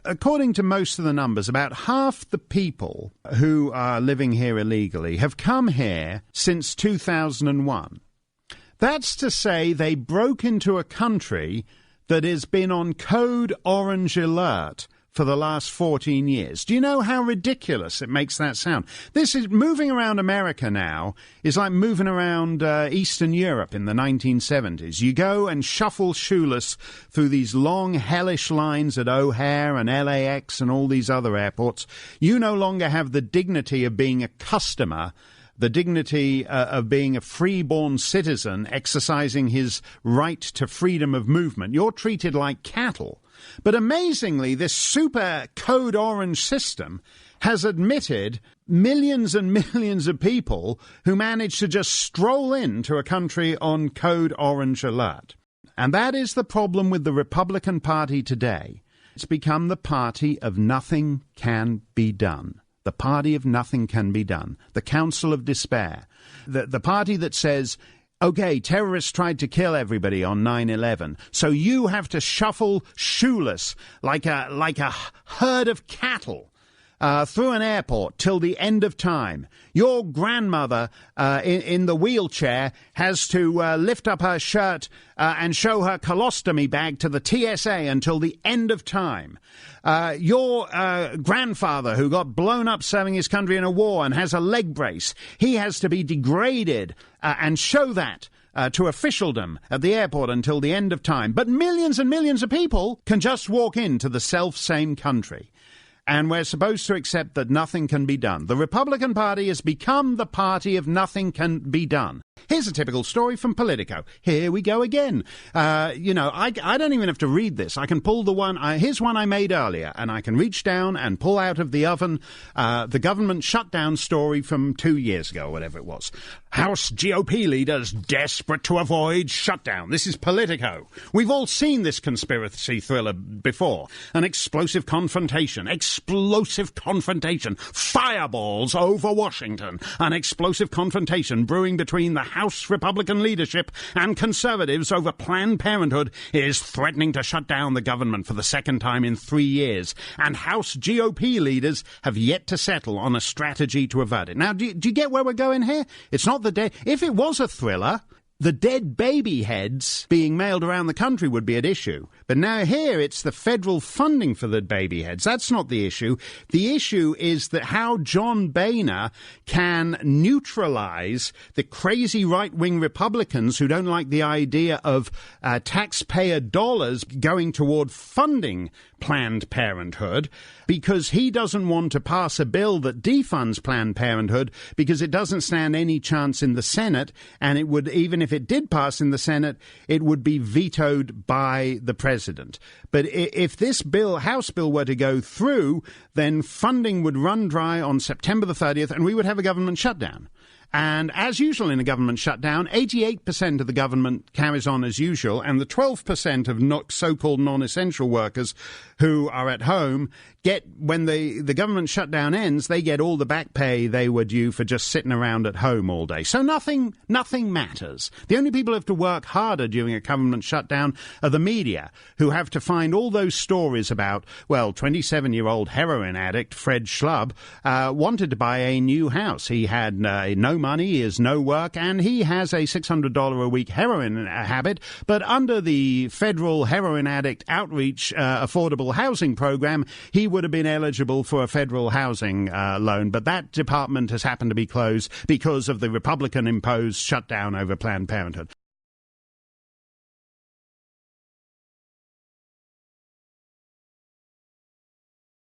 according to most of the numbers, about half the people who are living here illegally have come here since 2001. That's to say they broke into a country that has been on code orange alert for the last 14 years. Do you know how ridiculous it makes that sound? This is moving around America now is like moving around Eastern Europe in the 1970s. You go and shuffle shoeless through these long, hellish lines at O'Hare and LAX and all these other airports. You no longer have the dignity of being a customer, the dignity of being a free-born citizen exercising his right to freedom of movement. You're treated like cattle. But amazingly, this super code orange system has admitted millions and millions of people who manage to just stroll into a country on code orange alert. And that is the problem with the Republican Party today. It's become the party of nothing can be done. The party of nothing can be done. The council of despair. The party that says, okay, terrorists tried to kill everybody on 9/11, so you have to shuffle shoeless like a herd of cattle through an airport till the end of time. Your grandmother in the wheelchair has to lift up her shirt and show her colostomy bag to the TSA until the end of time. Your grandfather, who got blown up serving his country in a war and has a leg brace, he has to be degraded and show that to officialdom at the airport until the end of time. But millions and millions of people can just walk into the self-same country. And we're supposed to accept that nothing can be done. The Republican Party has become the party of nothing can be done. Here's a typical story from Politico. Here we go again. I don't even have to read this. I can pull the one. Here's one I made earlier, and I can reach down and pull out of the oven the government shutdown story from 2 years ago, whatever it was. House GOP leaders desperate to avoid shutdown. This is Politico. We've all seen this conspiracy thriller before. An explosive confrontation. Fireballs over Washington. An explosive confrontation brewing between the House Republican leadership and conservatives over Planned Parenthood is threatening to shut down the government for the second time in 3 years. And House GOP leaders have yet to settle on a strategy to avert it. Now, do you get where we're going here? It's not the dead. If it was a thriller, the dead baby heads being mailed around the country would be at issue. But now here it's the federal funding for the baby heads. That's not the issue. The issue is that how John Boehner can neutralize the crazy right-wing Republicans who don't like the idea of taxpayer dollars going toward funding Planned Parenthood, because he doesn't want to pass a bill that defunds Planned Parenthood because it doesn't stand any chance in the Senate, and it would, even if it did pass in the Senate, it would be vetoed by the president. But if this bill, House bill, were to go through, then funding would run dry on September the 30th, and we would have a government shutdown. And as usual in a government shutdown, 88% of the government carries on as usual, and the 12% of so-called non-essential workers who are at home get, when the government shutdown ends, they get all the back pay they were due for just sitting around at home all day. So nothing matters. The only people who have to work harder during a government shutdown are the media, who have to find all those stories about, well, 27-year-old heroin addict Fred Schlub wanted to buy a new house. He had no money, he has no work, and he has a $600 a week heroin habit. But under the federal heroin addict outreach affordable housing program, he would have been eligible for a federal housing loan. But that department has happened to be closed because of the Republican-imposed shutdown over Planned Parenthood.